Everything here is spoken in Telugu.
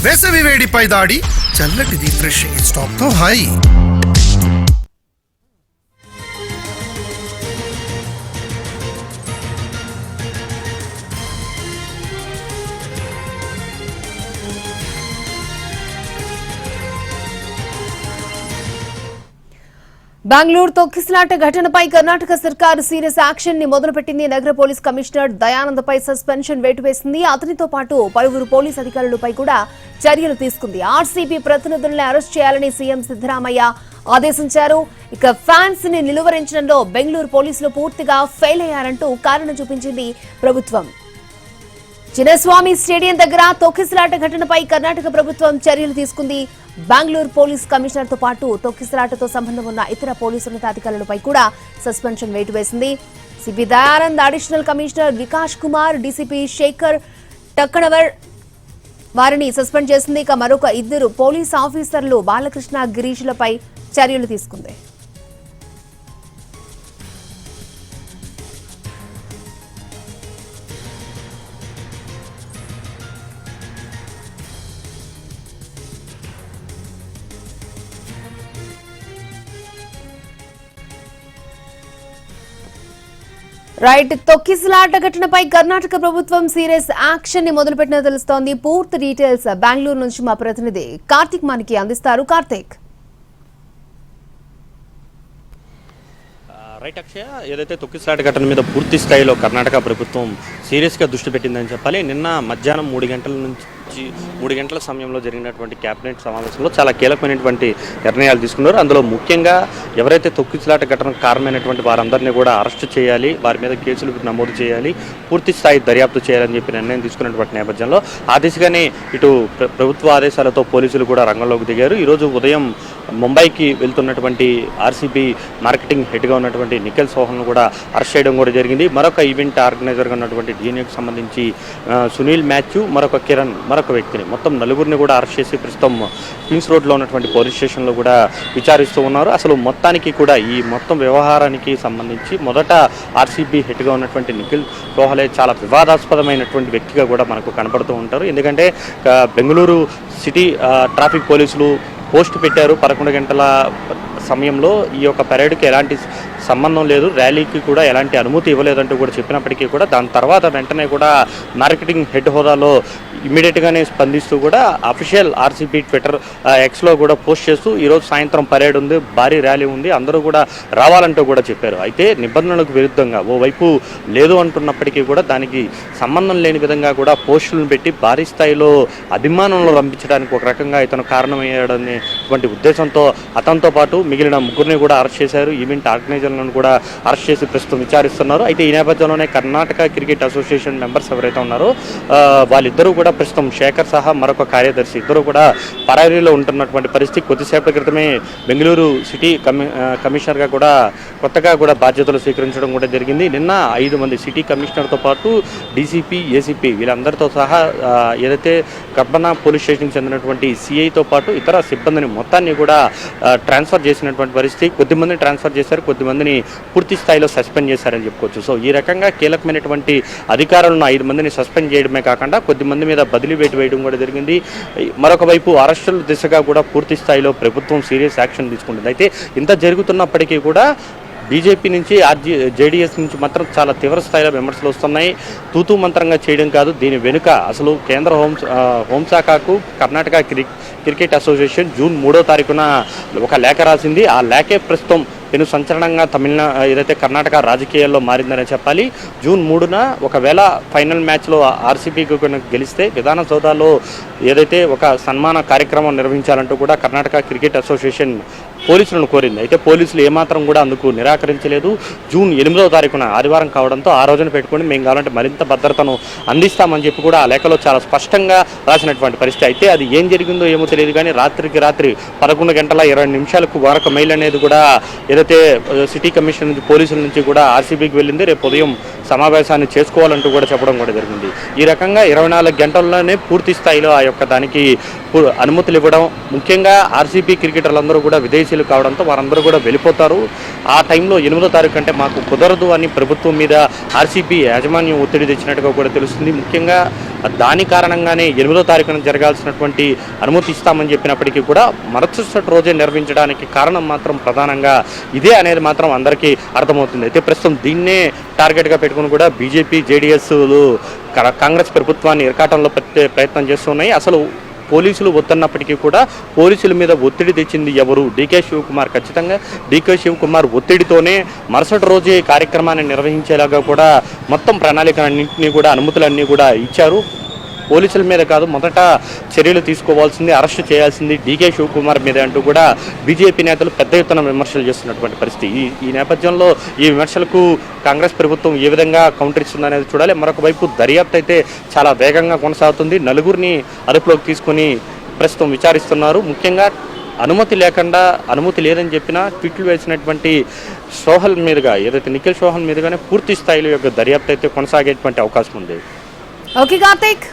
వేసవి వేడిపై దాడి, చల్లటి రిఫ్రెషింగ్ స్టాప్ తో హాయి. బెంగళూరు తొక్కిసలాట ఘటనపై కర్ణాటక సర్కారు సీరియస్ యాక్షన్ ని మొదలుపెట్టింది. నగర పోలీస్ కమిషనర్ దయానందపై సస్పెన్షన్ వేటు వేసింది. అతనితో పాటు పలువురు పోలీస్ అధికారులపై కూడా చర్యలు తీసుకుంది. ఆర్సీబీ ప్రతినిధులను అరెస్ట్ చేయాలని సీఎం సిద్దరామయ్య ఆదేశించారు. ఇక ఫ్యాన్స్ ని నిలువరించడంలో బెంగళూరు పోలీసులు పూర్తిగా ఫెయిల్ అయ్యారంటూ కారణం చూపించింది ప్రభుత్వం. చిన్నస్వామి స్టేడియం దగ్గర తొక్కిసలాట ఘటనపై కర్ణాటక ప్రభుత్వం చర్యలు తీసుకుంది. బెంగళూరు పోలీస్ కమిషనర్ తో పాటు తొక్కిసలాటతో సంబంధం ఉన్న ఇతర పోలీసు ఉన్నతాధికారులపై కూడా సస్పెన్షన్ వేటు వేసింది. CP Dayanand, additional commissioner Vikas Kumar, DCP Shekhar Takkanavar వారిని సస్పెండ్ చేసింది. ఇక మరొక ఇద్దరు పోలీస్ ఆఫీసర్లు బాలకృష్ణ, గిరీష్లపై చర్యలు తీసుకుంది. రైట్, తొక్కిసలాట ఘటనపై కర్ణాటక ప్రభుత్వం సీరియస్ యాక్షన్ ని మొదలుపెట్టిన తెలుస్తోంది. పూర్తి డీటెయిల్స్ బెంగళూరు నుంచి మా ప్రతినిధి కార్తిక్ మనకి అందిస్తారు. కార్తిక్. రైట్ అక్షయ, ఏదైతే తొక్కిసలాట ఘటన మీద పూర్తి స్థాయిలో కర్ణాటక ప్రభుత్వం సీరియస్గా దృష్టి పెట్టిందని చెప్పాలి. నిన్న మధ్యాహ్నం 3 గంటల నుంచి 3 గంటల సమయంలో జరిగినటువంటి కేబినెట్ సమావేశంలో చాలా కీలకమైనటువంటి నిర్ణయాలు తీసుకున్నారు. అందులో ముఖ్యంగా ఎవరైతే తొక్కిసలాట ఘటనకు కారణమైనటువంటి వారందరినీ కూడా అరెస్టు చేయాలి, వారి మీద కేసులు నమోదు చేయాలి, పూర్తి స్థాయి దర్యాప్తు చేయాలని చెప్పి నిర్ణయం తీసుకున్నటువంటి నేపథ్యంలో ఆ దిశగానే ఇటు ప్రభుత్వ ఆదేశాలతో పోలీసులు కూడా రంగంలోకి దిగారు. ఈరోజు ఉదయం ముంబైకి వెళ్తున్నటువంటి ఆర్సీబీ మార్కెటింగ్ హెడ్గా ఉన్నటువంటి నిఖిల్ సోహన్ను కూడా అరెస్ట్ చేయడం కూడా జరిగింది. మరొక ఈవెంట్ ఆర్గనైజర్గా ఉన్నటువంటి డీఎన్ఏకి సంబంధించి సునీల్ మాథ్యూ, మరొక కిరణ్, మరొక వ్యక్తిని మొత్తం నలుగురిని కూడా అరెస్ట్ చేసి ప్రస్తుతం క్వీన్స్ రోడ్లో ఉన్నటువంటి పోలీస్ స్టేషన్లో కూడా విచారిస్తూ ఉన్నారు. అసలు మొత్తానికి కూడా ఈ మొత్తం వ్యవహారానికి సంబంధించి మొదట ఆర్సీబీ హెడ్గా ఉన్నటువంటి నిఖిల్ సోహలే చాలా వివాదాస్పదమైనటువంటి వ్యక్తిగా కూడా మనకు కనపడుతూ ఉంటారు. ఎందుకంటే బెంగళూరు సిటీ ట్రాఫిక్ పోలీసులు పోస్ట్ పెట్టారు 11 గంటల సమయంలో ఈ యొక్క పెరేడ్కి ఎలాంటి సంబంధం లేదు, ర్యాలీకి కూడా ఎలాంటి అనుమతి ఇవ్వలేదంటూ కూడా చెప్పినప్పటికీ కూడా దాని తర్వాత వెంటనే కూడా మార్కెటింగ్ హెడ్ హోదాలో ఇమీడియట్గానే స్పందిస్తూ కూడా అఫీషియల్ ఆర్సీబీ ట్విట్టర్ ఎక్స్లో కూడా పోస్ట్ చేస్తూ ఈరోజు సాయంత్రం పరేడ్ ఉంది, భారీ ర్యాలీ ఉంది, అందరూ కూడా రావాలంటూ కూడా చెప్పారు. అయితే నిబంధనలకు విరుద్ధంగా ఓవైపు లేదు అంటున్నప్పటికీ కూడా దానికి సంబంధం లేని విధంగా కూడా పోస్టులను పెట్టి భారీ స్థాయిలో అభిమానంలో రంపించడానికి ఒక రకంగా ఇతను కారణమయ్యాడనేటువంటి ఉద్దేశంతో అతనితో పాటు మిగిలిన ముగ్గురిని కూడా అరెస్ట్ చేశారు. ఈవెంట్ ఆర్గనైజర్లను కూడా అరెస్ట్ చేసి ప్రస్తుతం విచారిస్తున్నారు. అయితే ఈ నేపథ్యంలోనే కర్ణాటక క్రికెట్ అసోసియేషన్ మెంబర్స్ ఎవరైతే ఉన్నారో వాళ్ళిద్దరూ కూడా ప్రస్తుతం శేఖర్ సహా మరొక కార్యదర్శి ఇద్దరు కూడా పరారీలో ఉంటున్నటువంటి పరిస్థితి. కొద్దిసేపటి క్రితమే బెంగళూరు సిటీ కమిషనర్గా కూడా కొత్తగా కూడా బాధ్యతలు స్వీకరించడం కూడా జరిగింది. నిన్న 5 మంది సిటీ కమిషనర్తో పాటు డీసీపీ, ఏసీపీ వీళ్ళందరితో సహా ఏదైతే కర్బనా పోలీస్ స్టేషన్కి చెందినటువంటి సిఐతో పాటు ఇతర సిబ్బందిని మొత్తాన్ని కూడా ట్రాన్స్ఫర్ చేసినటువంటి పరిస్థితి. కొద్దిమందిని ట్రాన్స్ఫర్ చేశారు, కొద్దిమందిని పూర్తి స్థాయిలో సస్పెండ్ చేశారని చెప్పుకోవచ్చు. సో ఈ రకంగా కీలకమైనటువంటి అధికారులను 5 మందిని సస్పెండ్ చేయడమే కాకుండా కొద్దిమంది మీద బదిలీ వేటు వేయడం కూడా జరిగింది. మరొక వైపు అరెస్టుల దిశగా కూడా పూర్తి స్థాయిలో ప్రభుత్వం సీరియస్ యాక్షన్ తీసుకుంటుంది. అయితే ఇంత జరుగుతున్నప్పటికీ కూడా బీజేపీ నుంచి జేడీఎస్ నుంచి మాత్రం చాలా తీవ్ర స్థాయిలో విమర్శలు వస్తున్నాయి. తూతూ మంత్రంగా చేయడం కాదు, దీని వెనుక అసలు కేంద్ర హోంశాఖకు కర్ణాటక క్రికెట్ అసోసియేషన్ జూన్ 3వ తారీఖున ఒక లేఖ రాసింది. ఆ లేఖే ప్రస్తుతం పెను సంచలనంగా ఏదైతే కర్ణాటక రాజకీయాల్లో మారిందనే చెప్పాలి. జూన్ 3న ఒకవేళ ఫైనల్ మ్యాచ్లో ఆర్సీబీకి గెలిస్తే విధాన సౌధాలో ఏదైతే ఒక సన్మాన కార్యక్రమం నిర్వహించాలంటూ కూడా కర్ణాటక క్రికెట్ అసోసియేషన్ పోలీసులను కోరింది. అయితే పోలీసులు ఏమాత్రం కూడా అందుకు నిరాకరించలేదు. జూన్ 8వ తారీఖున ఆదివారం కావడంతో ఆ రోజున పెట్టుకుని మేము కావాలంటే మరింత భద్రతను అందిస్తామని చెప్పి కూడా ఆ లేఖలో చాలా స్పష్టంగా రాసినటువంటి పరిస్థితి. అయితే అది ఏం జరిగిందో ఏమో తెలియదు కానీ రాత్రికి రాత్రి 11 గంటల 20 నిమిషాలకు మరొక మెయిల్ అనేది కూడా ఏదైతే సిటీ కమిషనర్ నుంచి పోలీసుల నుంచి కూడా ఆర్సీబీకి వెళ్ళింది. రేపు ఉదయం సమావేశాన్ని చేసుకోవాలంటూ కూడా చెప్పడం కూడా జరిగింది. ఈ రకంగా 24 గంటల్లోనే పూర్తి స్థాయిలో ఆ యొక్క దానికి అనుమతులు ఇవ్వడం, ముఖ్యంగా ఆర్సీబీ క్రికెటర్లందరూ కూడా విదేశీయులు కావడంతో వారందరూ కూడా వెళ్ళిపోతారు. ఆ టైంలో 8వ తారీఖు అంటే మాకు కుదరదు అని ప్రభుత్వం మీద ఆర్సీబీ యాజమాన్యం ఒత్తిడి తెచ్చినట్టుగా కూడా తెలుస్తుంది. ముఖ్యంగా దాని కారణంగానే 8వ తారీఖున జరగాల్సినటువంటి అనుమతి ఇస్తామని చెప్పినప్పటికీ కూడా మరుసటి రోజే నిర్వహించడానికి కారణం మాత్రం ప్రధానంగా ఇదే అనేది మాత్రం అందరికీ అర్థమవుతుంది. అయితే ప్రస్తుతం దీన్నే టార్గెట్గా పెట్టుకుని కూడా బీజేపీ జేడీఎస్లు కాంగ్రెస్ ప్రభుత్వాన్ని ఇరకాటంలో పెట్టే ప్రయత్నం చేస్తున్నాయి. అసలు పోలీసులు వద్దన్నప్పటికీ కూడా పోలీసుల మీద ఒత్తిడి తెచ్చింది ఎవరు? డీకే శివకుమార్. ఖచ్చితంగా డీకే శివకుమార్ ఒత్తిడితోనే మరుసటి రోజే కార్యక్రమాన్ని నిర్వహించేలాగా కూడా మొత్తం ప్రణాళికలన్నింటినీ కూడా అనుమతులన్నీ కూడా ఇచ్చారు. పోలీసుల మీద కాదు, మొదట చర్యలు తీసుకోవాల్సింది, అరెస్టు చేయాల్సింది డీకే శివకుమార్ మీద అంటూ కూడా బీజేపీ నేతలు పెద్ద ఎత్తున విమర్శలు చేస్తున్నటువంటి పరిస్థితి. ఈ నేపథ్యంలో ఈ విమర్శలకు కాంగ్రెస్ ప్రభుత్వం ఏ విధంగా కౌంటర్ ఇస్తుందనేది చూడాలి. మరొక వైపు దర్యాప్తు అయితే చాలా వేగంగా కొనసాగుతుంది. నలుగురిని అదుపులోకి తీసుకుని ప్రస్తుతం విచారిస్తున్నారు. ముఖ్యంగా అనుమతి లేదని చెప్పినా ట్వీట్లు వేసినటువంటి సోహల్ మీదుగా, ఏదైతే నిఖిల్ సోహల్ మీదుగానే పూర్తి స్థాయిలో యొక్క దర్యాప్తు అయితే కొనసాగేటువంటి అవకాశం ఉంది. ఓకే కార్తీక్.